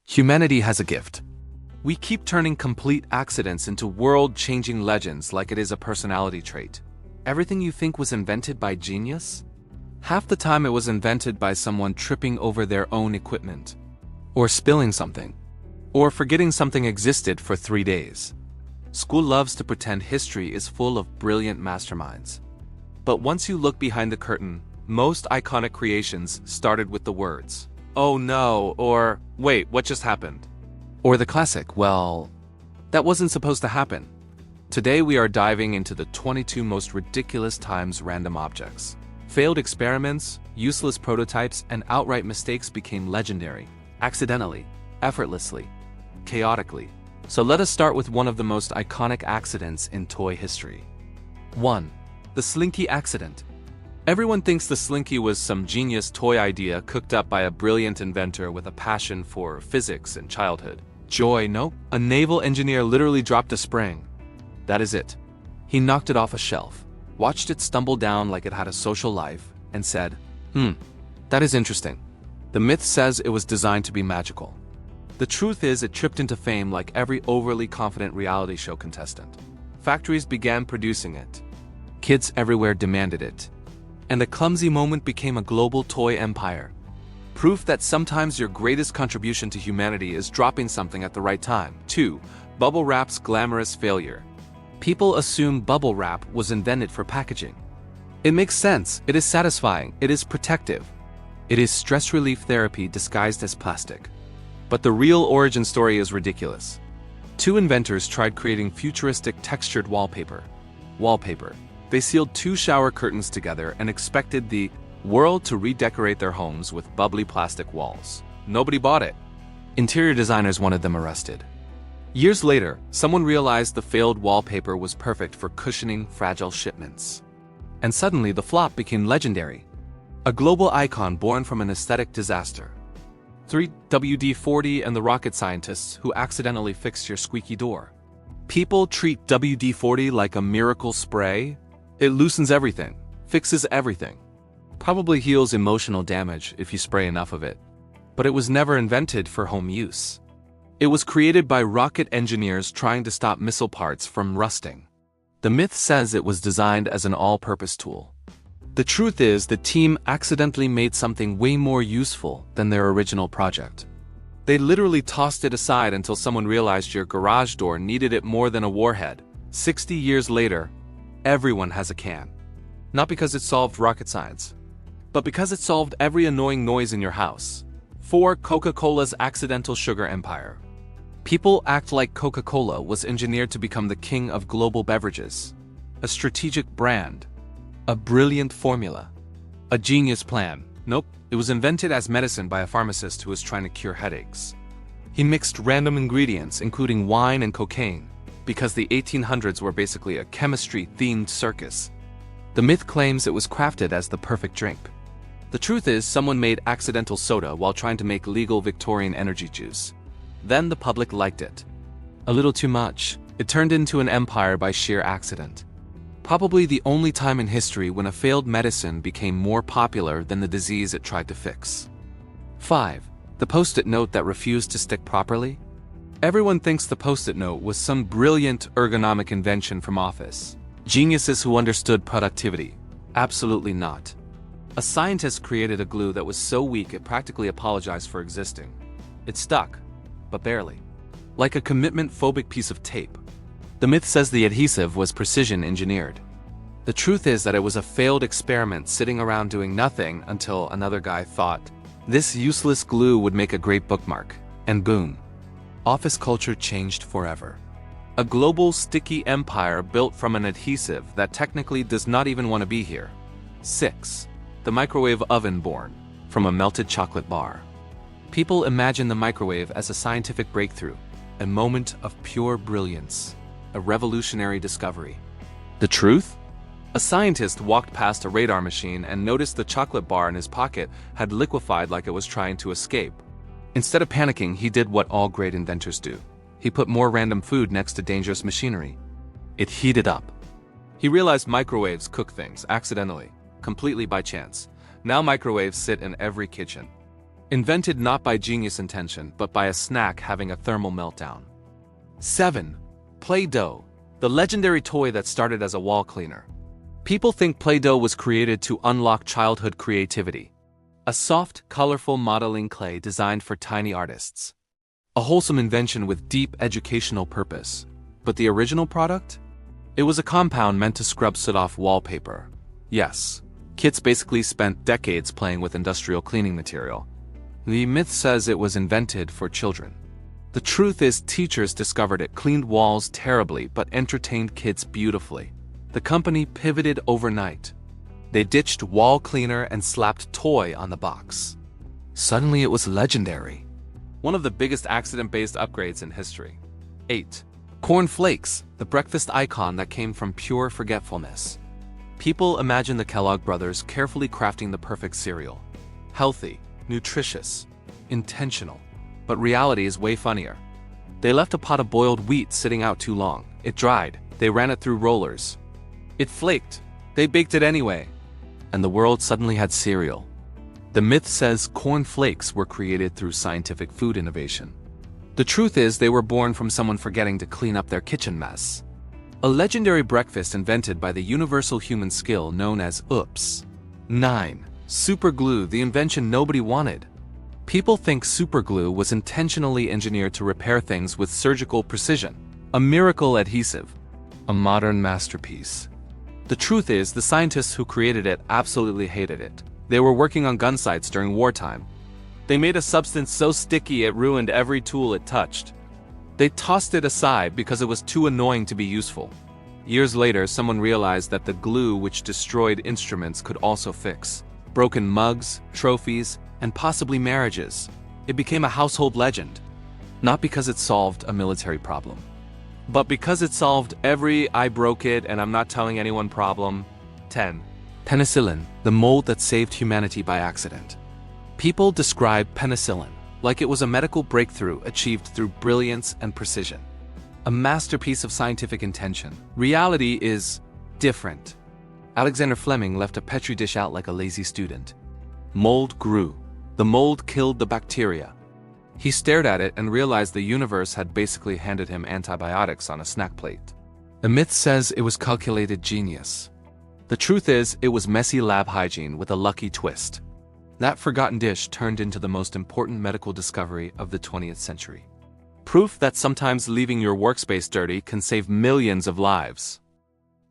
Humanity has a gift. We keep turning complete accidents into world-changing legends like it is a personality trait. Everything you think was invented by genius? Half the time it was invented by someone tripping over their own equipment, or spilling something, or forgetting something existed for 3 days. School loves to pretend history is full of brilliant masterminds. But once you look behind the curtain, most iconic creations started with the words, "Oh no," or "Wait, what just happened?" Or the classic, "Well, that wasn't supposed to happen." Today we are diving into the 22 most ridiculous times random objects, failed experiments, useless prototypes, and outright mistakes became legendary, accidentally, effortlessly, chaotically. So let us start with one of the most iconic accidents in toy history. 1. The Slinky Accident. Everyone thinks the Slinky was some genius toy idea cooked up by a brilliant inventor with a passion for physics and childhood. Joy, no. A naval engineer literally dropped a spring. That is it. He knocked it off a shelf, watched it stumble down like it had a social life, and said, that is interesting. The myth says it was designed to be magical. The truth is it tripped into fame like every overly confident reality show contestant. Factories began producing it. Kids everywhere demanded it. And the clumsy moment became a global toy empire. Proof that sometimes your greatest contribution to humanity is dropping something at the right time. 2. Bubble wrap's glamorous failure. People assume bubble wrap was invented for packaging. It makes sense, it is satisfying, it is protective. It is stress relief therapy disguised as plastic. But the real origin story is ridiculous. 2 inventors tried creating futuristic textured wallpaper. They sealed 2 shower curtains together and expected the world to redecorate their homes with bubbly plastic walls. Nobody bought it. Interior designers wanted them arrested. Years later, someone realized the failed wallpaper was perfect for cushioning fragile shipments. And suddenly the flop became legendary. A global icon born from an aesthetic disaster. 3. WD-40 and the rocket scientists who accidentally fixed your squeaky door. People treat WD-40 like a miracle spray. It loosens everything, fixes everything. Probably heals emotional damage if you spray enough of it. But it was never invented for home use. It was created by rocket engineers trying to stop missile parts from rusting. The myth says it was designed as an all-purpose tool. The truth is the team accidentally made something way more useful than their original project. They literally tossed it aside until someone realized your garage door needed it more than a warhead. 60 years later, everyone has a can. Not because it solved rocket science, but because it solved every annoying noise in your house. 4. Coca-Cola's accidental sugar empire. People act like Coca-Cola was engineered to become the king of global beverages. A strategic brand. A brilliant formula. A genius plan. Nope, it was invented as medicine by a pharmacist who was trying to cure headaches. He mixed random ingredients, including wine and cocaine, because the 1800s were basically a chemistry-themed circus. The myth claims it was crafted as the perfect drink. The truth is, someone made accidental soda while trying to make legal Victorian energy juice. Then the public liked it. A little too much. It turned into an empire by sheer accident. Probably the only time in history when a failed medicine became more popular than the disease it tried to fix. 5. The Post-it note that refused to stick properly. Everyone thinks the Post-it note was some brilliant ergonomic invention from office. Geniuses who understood productivity. Absolutely not. A scientist created a glue that was so weak it practically apologized for existing. It stuck, but barely. Like a commitment-phobic piece of tape. The myth says the adhesive was precision engineered. The truth is that it was a failed experiment sitting around doing nothing until another guy thought, this useless glue would make a great bookmark, and boom. Office culture changed forever. A global sticky empire built from an adhesive that technically does not even want to be here. 6. The microwave oven born from a melted chocolate bar. People imagine the microwave as a scientific breakthrough, a moment of pure brilliance, a revolutionary discovery. The truth? A scientist walked past a radar machine and noticed the chocolate bar in his pocket had liquefied like it was trying to escape. Instead of panicking, he did what all great inventors do. He put more random food next to dangerous machinery. It heated up. He realized microwaves cook things accidentally, completely by chance. Now microwaves sit in every kitchen. Invented not by genius intention, but by a snack having a thermal meltdown. 7. Play-Doh, the legendary toy that started as a wall cleaner. People think Play-Doh was created to unlock childhood creativity. A soft, colorful modeling clay designed for tiny artists. A wholesome invention with deep educational purpose. But the original product? It was a compound meant to scrub soot off wallpaper. Yes, kids basically spent decades playing with industrial cleaning material. The myth says it was invented for children. The truth is teachers discovered it cleaned walls terribly but entertained kids beautifully. The company pivoted overnight. They ditched wall cleaner and slapped toy on the box. Suddenly it was legendary. One of the biggest accident-based upgrades in history. 8. Cornflakes, the breakfast icon that came from pure forgetfulness. People imagine the Kellogg brothers carefully crafting the perfect cereal. Healthy, nutritious, intentional. But reality is way funnier. They left a pot of boiled wheat sitting out too long. It dried. They ran it through rollers. It flaked. They baked it anyway. And the world suddenly had cereal. The myth says cornflakes were created through scientific food innovation. The truth is they were born from someone forgetting to clean up their kitchen mess. A legendary breakfast invented by the universal human skill known as oops. 9. Superglue, the invention nobody wanted. People think superglue was intentionally engineered to repair things with surgical precision. A miracle adhesive. A modern masterpiece. The truth is, the scientists who created it absolutely hated it. They were working on gun sites during wartime. They made a substance so sticky it ruined every tool it touched. They tossed it aside because it was too annoying to be useful. Years later, someone realized that the glue which destroyed instruments could also fix broken mugs, trophies, and possibly marriages. It became a household legend. Not because it solved a military problem, but because it solved every "I broke it and I'm not telling anyone" problem. 10. Penicillin, the mold that saved humanity by accident. People describe penicillin like it was a medical breakthrough achieved through brilliance and precision. A masterpiece of scientific intention. Reality is different. Alexander Fleming left a petri dish out like a lazy student. Mold grew. The mold killed the bacteria. He stared at it and realized the universe had basically handed him antibiotics on a snack plate. The myth says it was calculated genius. The truth is, it was messy lab hygiene with a lucky twist. That forgotten dish turned into the most important medical discovery of the 20th century. Proof that sometimes leaving your workspace dirty can save millions of lives.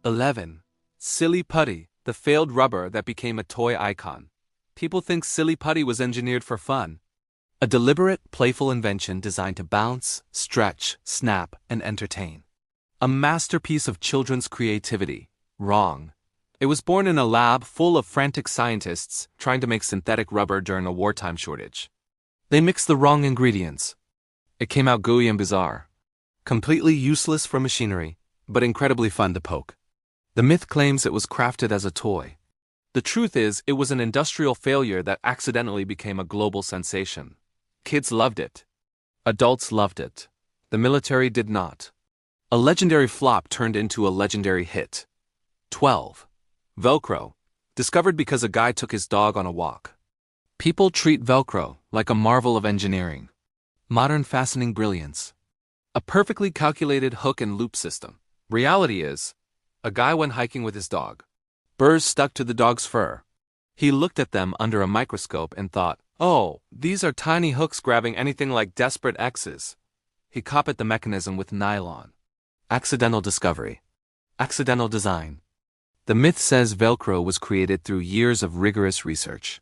11. Silly Putty, the failed rubber that became a toy icon. People think Silly Putty was engineered for fun. A deliberate, playful invention designed to bounce, stretch, snap, and entertain. A masterpiece of children's creativity. Wrong. It was born in a lab full of frantic scientists trying to make synthetic rubber during a wartime shortage. They mixed the wrong ingredients. It came out gooey and bizarre. Completely useless for machinery, but incredibly fun to poke. The myth claims it was crafted as a toy. The truth is, it was an industrial failure that accidentally became a global sensation. Kids loved it. Adults loved it. The military did not. A legendary flop turned into a legendary hit. 12. Velcro, discovered because a guy took his dog on a walk. People treat Velcro like a marvel of engineering. Modern fastening brilliance. A perfectly calculated hook and loop system. Reality is, a guy went hiking with his dog. Burrs stuck to the dog's fur. He looked at them under a microscope and thought, "Oh, these are tiny hooks grabbing anything like desperate X's." He copied the mechanism with nylon. Accidental discovery. Accidental design. The myth says Velcro was created through years of rigorous research.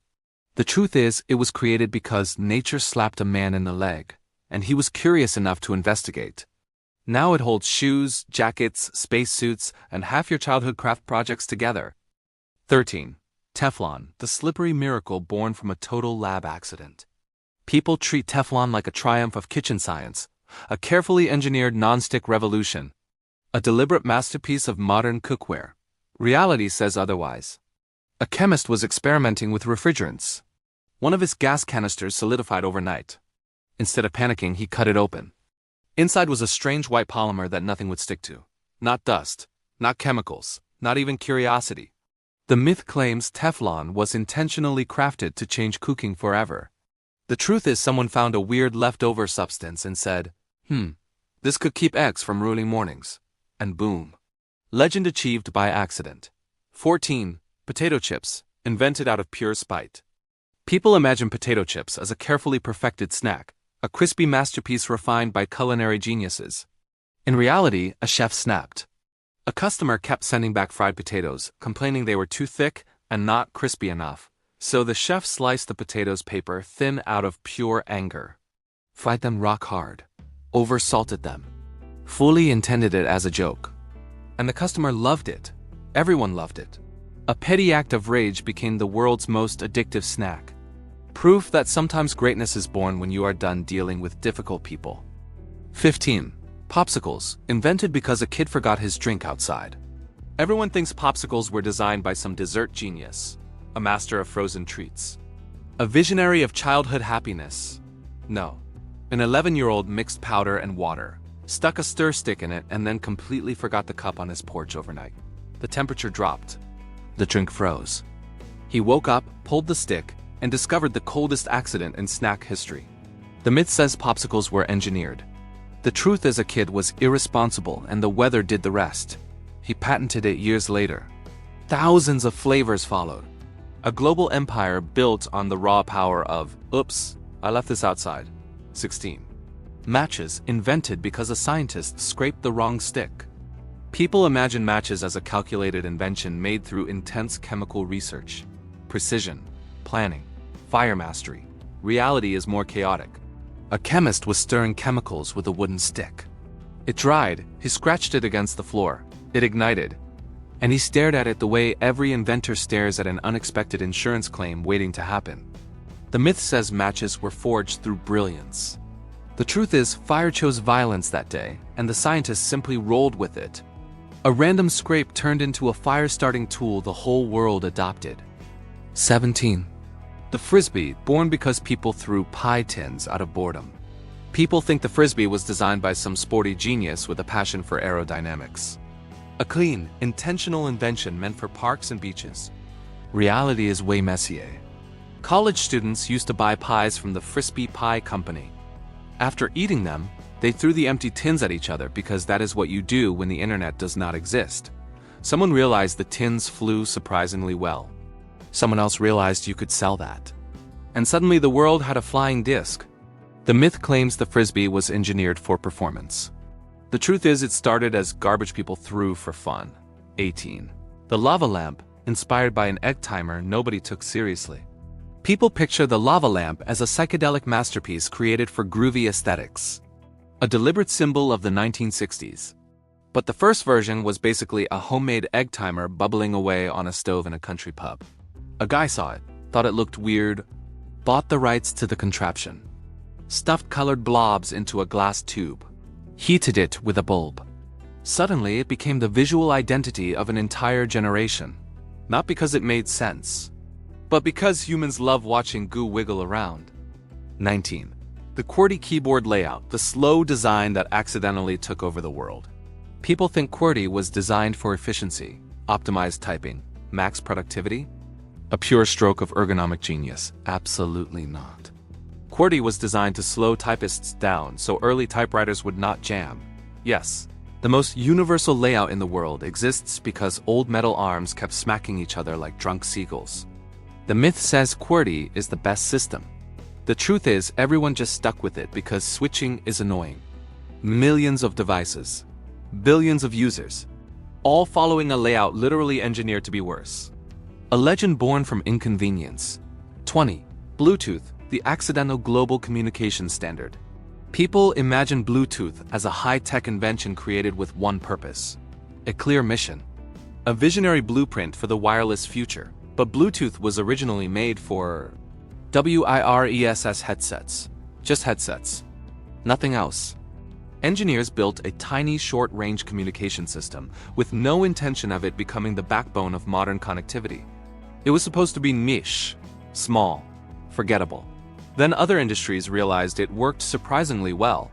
The truth is, it was created because nature slapped a man in the leg, and he was curious enough to investigate. Now it holds shoes, jackets, spacesuits, and half your childhood craft projects together. 13. Teflon, the slippery miracle born from a total lab accident. People treat Teflon like a triumph of kitchen science, a carefully engineered non-stick revolution, a deliberate masterpiece of modern cookware. Reality says otherwise. A chemist was experimenting with refrigerants. One of his gas canisters solidified overnight. Instead of panicking, he cut it open. Inside was a strange white polymer that nothing would stick to. Not dust, not chemicals, not even curiosity. The myth claims Teflon was intentionally crafted to change cooking forever. The truth is someone found a weird leftover substance and said, this could keep eggs from ruining mornings. And boom. Legend achieved by accident. 14. Potato chips, invented out of pure spite. People imagine potato chips as a carefully perfected snack, a crispy masterpiece refined by culinary geniuses. In reality, a chef snapped. A customer kept sending back fried potatoes, complaining they were too thick and not crispy enough, so the chef sliced the potatoes paper thin out of pure anger. Fried them rock hard. Over-salted them. Fully intended it as a joke. And the customer loved it. Everyone loved it. A petty act of rage became the world's most addictive snack. Proof that sometimes greatness is born when you are done dealing with difficult people. 15. Popsicles, invented because a kid forgot his drink outside. Everyone thinks popsicles were designed by some dessert genius, a master of frozen treats. A visionary of childhood happiness. No. An 11-year-old mixed powder and water, stuck a stir stick in it, and then completely forgot the cup on his porch overnight. The temperature dropped. The drink froze. He woke up, pulled the stick, and discovered the coldest accident in snack history. The myth says popsicles were engineered. The truth is a kid was irresponsible and the weather did the rest. He patented it years later. Thousands of flavors followed. A global empire built on the raw power of, oops, I left this outside. 16. Matches, invented because a scientist scraped the wrong stick. People imagine matches as a calculated invention made through intense chemical research, precision, planning, fire mastery. Reality is more chaotic. A chemist was stirring chemicals with a wooden stick. It dried, he scratched it against the floor, it ignited, and he stared at it the way every inventor stares at an unexpected insurance claim waiting to happen. The myth says matches were forged through brilliance. The truth is, fire chose violence that day, and the scientists simply rolled with it. A random scrape turned into a fire-starting tool the whole world adopted. 17. The Frisbee, born because people threw pie tins out of boredom. People think the Frisbee was designed by some sporty genius with a passion for aerodynamics. A clean, intentional invention meant for parks and beaches. Reality is way messier. College students used to buy pies from the Frisbee Pie Company. After eating them, they threw the empty tins at each other because that is what you do when the internet does not exist. Someone realized the tins flew surprisingly well. Someone else realized you could sell that. And suddenly the world had a flying disc. The myth claims the Frisbee was engineered for performance. The truth is it started as garbage people threw for fun. 18. The lava lamp, inspired by an egg timer nobody took seriously. People picture the lava lamp as a psychedelic masterpiece created for groovy aesthetics. A deliberate symbol of the 1960s. But the first version was basically a homemade egg timer bubbling away on a stove in a country pub. A guy saw it, thought it looked weird, bought the rights to the contraption, stuffed colored blobs into a glass tube, heated it with a bulb. Suddenly it became the visual identity of an entire generation. Not because it made sense, but because humans love watching goo wiggle around. 19. The QWERTY keyboard layout, the slow design that accidentally took over the world. People think QWERTY was designed for efficiency, optimized typing, max productivity. A pure stroke of ergonomic genius. Absolutely not. QWERTY was designed to slow typists down so early typewriters would not jam. Yes, the most universal layout in the world exists because old metal arms kept smacking each other like drunk seagulls. The myth says QWERTY is the best system. The truth is everyone just stuck with it because switching is annoying. Millions of devices, billions of users, all following a layout literally engineered to be worse. A legend born from inconvenience. 20. Bluetooth, the accidental global communication standard. People imagine Bluetooth as a high-tech invention created with one purpose: a clear mission. A visionary blueprint for the wireless future. But Bluetooth was originally made for wireless headsets. Just headsets. Nothing else. Engineers built a tiny short-range communication system with no intention of it becoming the backbone of modern connectivity. It was supposed to be niche, small, forgettable. Then other industries realized it worked surprisingly well.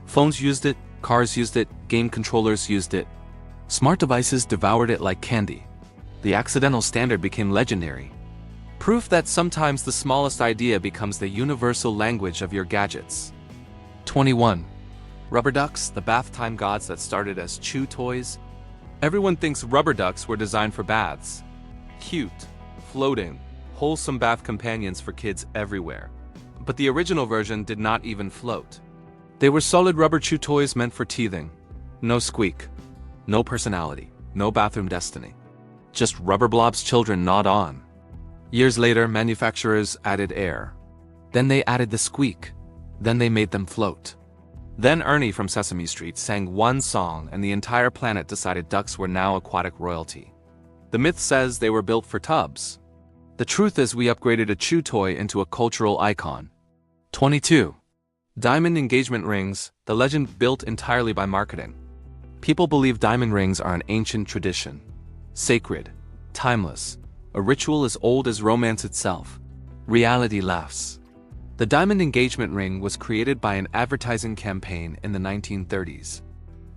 Phones used it, cars used it, game controllers used it. Smart devices devoured it like candy. The accidental standard became legendary. Proof that sometimes the smallest idea becomes the universal language of your gadgets. 21. Rubber ducks, the bath time gods that started as chew toys. Everyone thinks rubber ducks were designed for baths. Cute, floating, wholesome bath companions for kids everywhere. But the original version did not even float. They were solid rubber chew toys meant for teething. No squeak, no personality, no bathroom destiny. Just rubber blobs children gnawed on. Years later, manufacturers added air. Then they added the squeak. Then they made them float. Then Ernie from Sesame Street sang one song and the entire planet decided ducks were now aquatic royalty. The myth says they were built for tubs. The truth is we upgraded a chew toy into a cultural icon. 22. Diamond engagement rings, the legend built entirely by marketing. People believe diamond rings are an ancient tradition. Sacred, timeless, a ritual as old as romance itself. Reality laughs. The diamond engagement ring was created by an advertising campaign in the 1930s.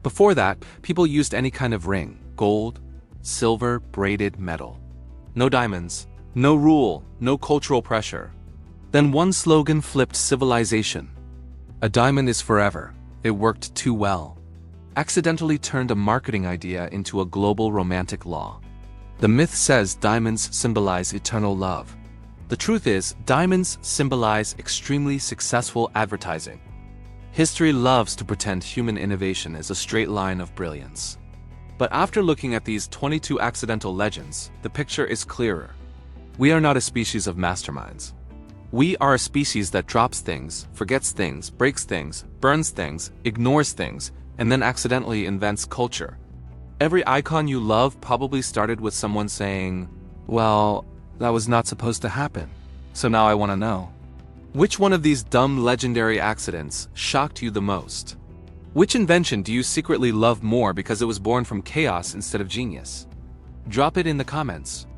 Before that, people used any kind of ring, gold, silver, braided metal. No diamonds, no rule, no cultural pressure. Then one slogan flipped civilization. A diamond is forever. It worked too well. Accidentally turned a marketing idea into a global romantic law. The myth says diamonds symbolize eternal love. The truth is, diamonds symbolize extremely successful advertising. History loves to pretend human innovation is a straight line of brilliance. But after looking at these 22 accidental legends, the picture is clearer. We are not a species of masterminds. We are a species that drops things, forgets things, breaks things, burns things, ignores things, and then accidentally invents culture. Every icon you love probably started with someone saying, "Well, that was not supposed to happen, so now I want to know." Which one of these dumb legendary accidents shocked you the most? Which invention do you secretly love more because it was born from chaos instead of genius? Drop it in the comments.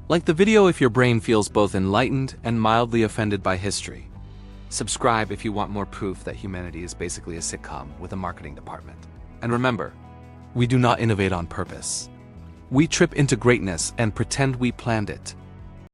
Like the video if your brain feels both enlightened and mildly offended by history. Subscribe if you want more proof that humanity is basically a sitcom with a marketing department. And remember, we do not innovate on purpose. We trip into greatness and pretend we planned it.